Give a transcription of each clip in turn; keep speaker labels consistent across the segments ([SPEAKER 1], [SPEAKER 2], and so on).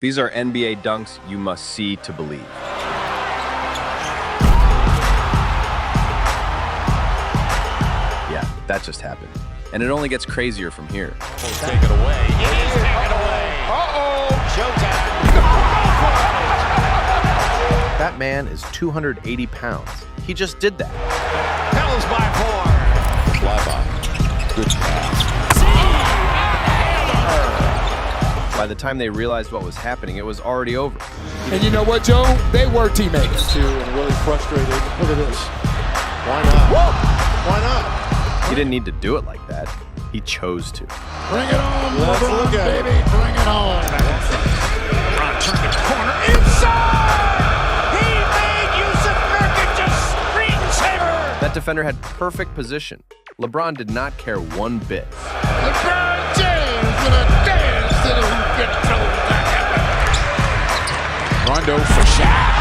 [SPEAKER 1] These are NBA dunks you must see to believe. Yeah, that just happened. And it only gets crazier from here.
[SPEAKER 2] Take it away. It is taken away. Showtime.
[SPEAKER 3] That man is 280 pounds. He just did that.
[SPEAKER 2] Fellas by 4.
[SPEAKER 4] Fly by. Good pass.
[SPEAKER 1] By the time they realized what was happening, it was already over.
[SPEAKER 5] And you know what, Joe? They were teammates.
[SPEAKER 4] And really frustrated. Look at this. Why not? Whoa! Why not?
[SPEAKER 1] He didn't need to do it like that. He chose to.
[SPEAKER 4] Bring it on, let's look at
[SPEAKER 5] baby.
[SPEAKER 4] it. Bring it on.
[SPEAKER 2] LeBron turned the corner inside. He made Yusuf Nurkic's screensaver.
[SPEAKER 3] That defender had perfect position. LeBron did not care one bit.
[SPEAKER 4] LeBron James with a dance to the hoop control.
[SPEAKER 5] Rondo for shot.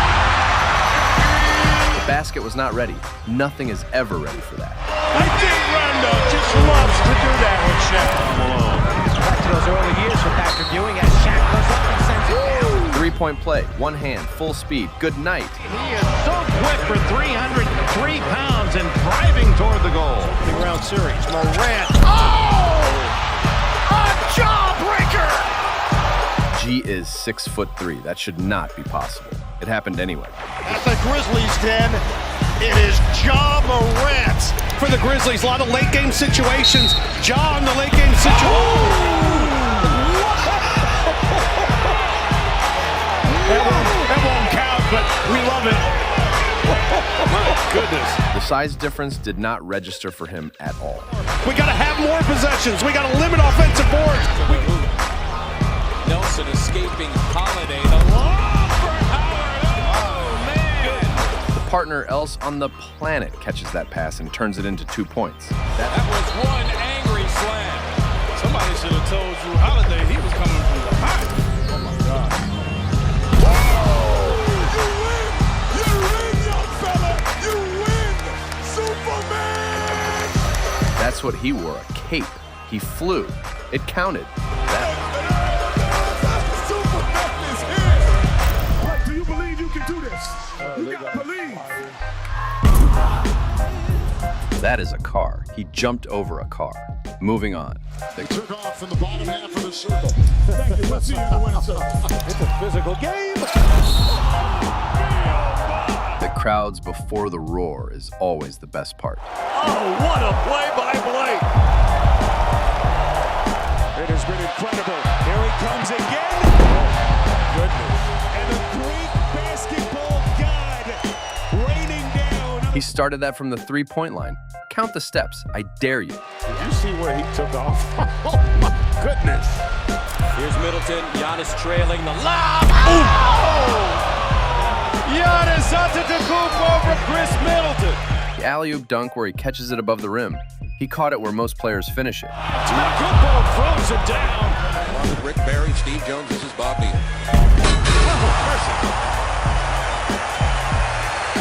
[SPEAKER 3] The basket was not ready. Nothing is ever ready for that.
[SPEAKER 2] I think Rondo just loves to do that with Shaq Malone. Back to those early years for Patrick Ewing as Shaq goes up and sends it down.
[SPEAKER 3] Three-point play, one hand, full speed, good night.
[SPEAKER 2] He is so quick for 303 pounds and driving toward the goal. Round series, Morant. Oh! A jawbreaker!
[SPEAKER 3] G is 6'3". That should not be possible. It happened anyway.
[SPEAKER 2] At the Grizzlies' den, it is Ja Morant.
[SPEAKER 6] For the Grizzlies, a lot of late-game situations. Ja in the late-game situation.
[SPEAKER 2] That won't count, but we love it.
[SPEAKER 6] My goodness.
[SPEAKER 3] The size difference did not register for him at all.
[SPEAKER 6] We got to have more possessions. We got to limit offensive boards.
[SPEAKER 7] Nelson escaping Holiday. The lob for Howard. Oh, man.
[SPEAKER 3] The partner else on the planet catches that pass and turns it into 2 points.
[SPEAKER 7] That was one angry slam. Somebody should have told you Holiday he was coming from behind. Oh, my God.
[SPEAKER 3] That's what he wore, a cape. He flew. It counted.
[SPEAKER 5] Do you believe you can do this? You gotta believe.
[SPEAKER 3] That is a car. He jumped over a car. Moving on.
[SPEAKER 4] Took off from the bottom half of the circle.
[SPEAKER 5] Thank you. We'll see you in the winning circle.
[SPEAKER 2] It's a physical game.
[SPEAKER 3] The crowds before the roar is always the best part.
[SPEAKER 2] Oh, what a play-by-play. It has been incredible. Here he comes again. Oh, goodness. And a Greek basketball god raining down.
[SPEAKER 3] He started that from the three-point line. Count the steps. I dare you.
[SPEAKER 2] Did you see where he took off? Oh, my goodness.
[SPEAKER 7] Here's Middleton. Giannis trailing the lob.
[SPEAKER 2] Oh! Giannis Antetokounmpo for Chris Middleton.
[SPEAKER 3] The alley-oop dunk where he catches it above the rim. He caught it where most players finish it.
[SPEAKER 2] Antetokounmpo throws it down.
[SPEAKER 4] Along with Rick Barry, Steve Jones, this is Bob Neal.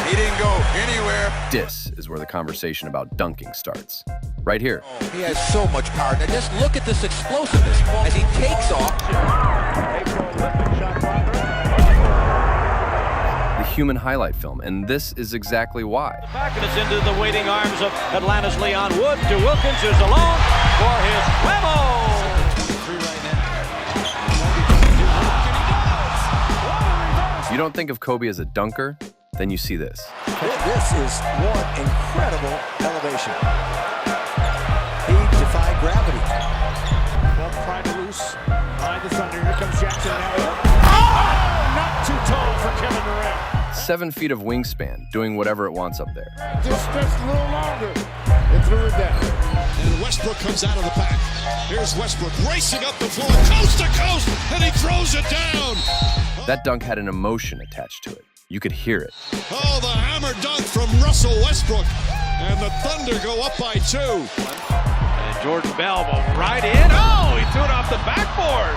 [SPEAKER 4] He didn't go anywhere.
[SPEAKER 3] This is where the conversation about dunking starts. Right here.
[SPEAKER 4] He has so much power. Now just look at this explosiveness as he takes off.
[SPEAKER 3] The human highlight film, and this is exactly why.
[SPEAKER 2] Back and it's into the waiting arms of Atlanta's Leon Wood. To Wilkins, who's alone for his level.
[SPEAKER 3] You don't think of Kobe as a dunker? Then you see this.
[SPEAKER 8] This is one incredible elevation. He defied gravity.
[SPEAKER 2] Well, pried loose by the Thunder. Here comes Jackson now. Oh! Not too tall for Kevin Durant.
[SPEAKER 3] 7 feet of wingspan, doing whatever it wants up there.
[SPEAKER 4] Just a little longer. It threw it down. And Westbrook comes out of the pack. Here's Westbrook racing up the floor, coast to coast, and he throws it down.
[SPEAKER 3] That dunk had an emotion attached to it. You could hear it.
[SPEAKER 4] Oh, the hammer dunk from Russell Westbrook. And the Thunder go up by 2.
[SPEAKER 2] And Jordan Bell will right in. Oh, he threw it off the backboard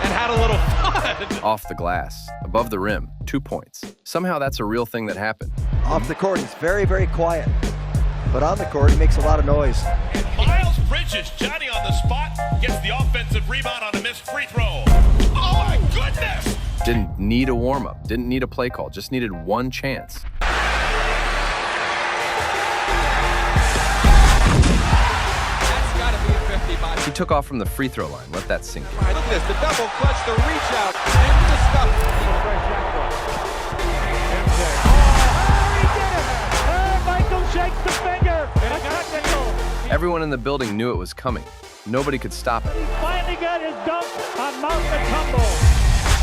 [SPEAKER 2] and had a little fun.
[SPEAKER 3] Off the glass, above the rim, 2 points. Somehow that's a real thing that happened.
[SPEAKER 8] Off the court, he's very, very quiet. But on the court, he makes a lot of noise.
[SPEAKER 9] And Miles Bridges, Johnny on the spot, gets the offensive rebound on a missed free throw. Oh, my goodness!
[SPEAKER 3] Didn't need a warm-up, didn't need a play call, just needed one chance.
[SPEAKER 10] That's got to be a 50.
[SPEAKER 3] He took off from the free throw line. Let that sink in.
[SPEAKER 10] Look at this, the double clutch, the reach out, into the stuff.
[SPEAKER 2] Michael shakes the finger.
[SPEAKER 3] Everyone in the building knew it was coming. Nobody could stop it.
[SPEAKER 2] He finally got his dunk on Mount the Tumble.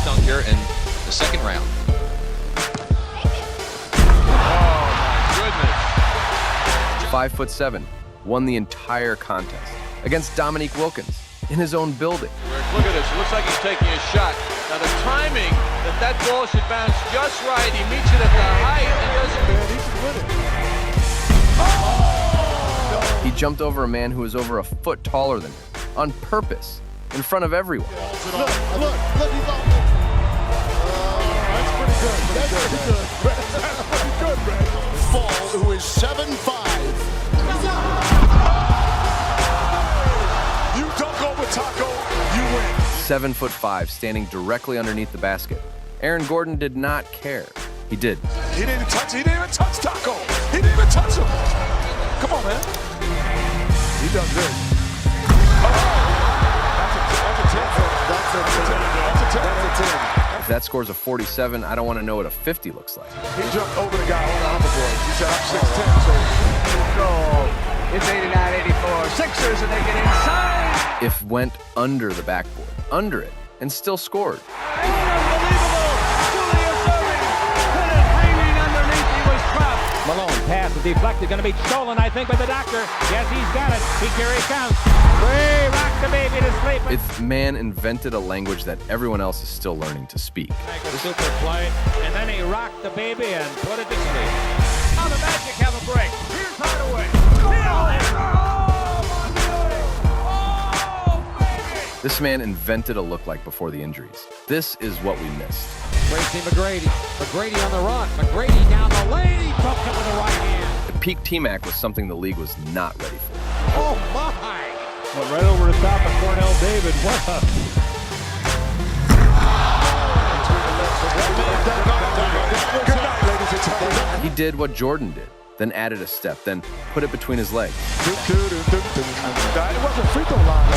[SPEAKER 10] Dunk here in the second round.
[SPEAKER 7] Oh, my goodness.
[SPEAKER 3] 5'7", won the entire contest against Dominique Wilkins in his own building.
[SPEAKER 7] Look at this. It looks like he's taking a shot. Now, the timing that ball should bounce just right. He meets it at the height and doesn't.
[SPEAKER 3] He jumped over a man who was over a foot taller than him on purpose in front of everyone.
[SPEAKER 4] Look, he's on. That's pretty good. That's pretty good. That's pretty good, man. Fall, who is 7'5". You dunk over Taco, you win.
[SPEAKER 3] 7'5", standing directly underneath the basket. Aaron Gordon did not care. He did.
[SPEAKER 4] He didn't even touch Taco. He didn't even touch him. Come on, man. He done good. That's a 10.
[SPEAKER 3] If that scores a 47, I don't want to know what a 50 looks like.
[SPEAKER 4] He jumped over the guy on the other board. He said, I'm 6'10", so...
[SPEAKER 10] It's 89-84. Sixers, and they get inside.
[SPEAKER 3] If went under the backboard, under it, and still scored.
[SPEAKER 2] Malone pass is deflected, going to be stolen, I think, by the doctor. Yes, he's got it. Here he comes. Way rock the baby to sleep.
[SPEAKER 3] This man invented a language that everyone else is still learning to speak.
[SPEAKER 2] Make a super play, and then he rocked the baby and put it to sleep. Now the Magic have a break. Here's Hardaway.
[SPEAKER 3] This man invented a look-like before the injuries. This is what we missed.
[SPEAKER 2] Tracy McGrady. McGrady on the run. McGrady down the lane. He bumped it with the right hand.
[SPEAKER 3] The peak T-Mac was something the league was not ready for.
[SPEAKER 2] Oh, my. Went right over the top of Cornell David. What a...
[SPEAKER 3] He did what Jordan did, then added a step, then put it between his legs.
[SPEAKER 4] It wasn't free throw line.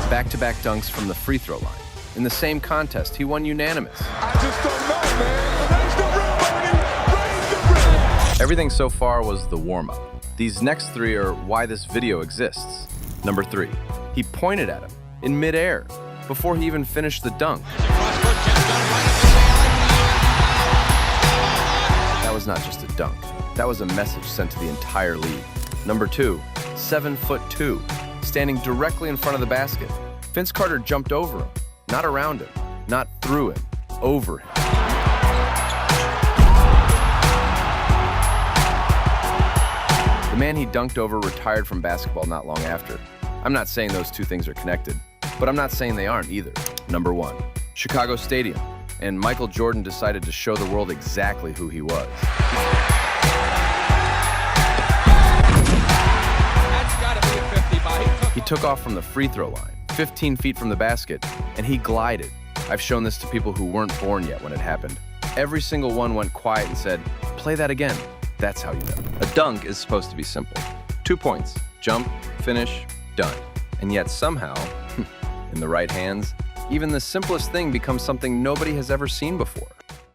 [SPEAKER 3] Back-to-back dunks from the free throw line. In the same contest, he won unanimous.
[SPEAKER 4] I just don't know, man. Raise the rim, baby. Raise the rim.
[SPEAKER 1] Everything so far was the warm-up. These next three are why this video exists. Number 3, he pointed at him in midair before he even finished the dunk. That was not just a dunk. That was a message sent to the entire league. Number 2, 7'2", standing directly in front of the basket. Vince Carter jumped over him, not around him, not through him, over him. The man he dunked over retired from basketball not long after. I'm not saying those two things are connected, but I'm not saying they aren't either. Number 1, Chicago Stadium, and Michael Jordan decided to show the world exactly who he was.
[SPEAKER 10] That's got to be a 50 by.
[SPEAKER 3] He took off from the free throw line, 15 feet from the basket, and he glided. I've shown this to people who weren't born yet when it happened. Every single one went quiet and said, "Play that again." That's how you know.
[SPEAKER 1] A dunk is supposed to be simple. 2 points, jump, finish, done. And yet somehow, in the right hands, even the simplest thing becomes something nobody has ever seen before.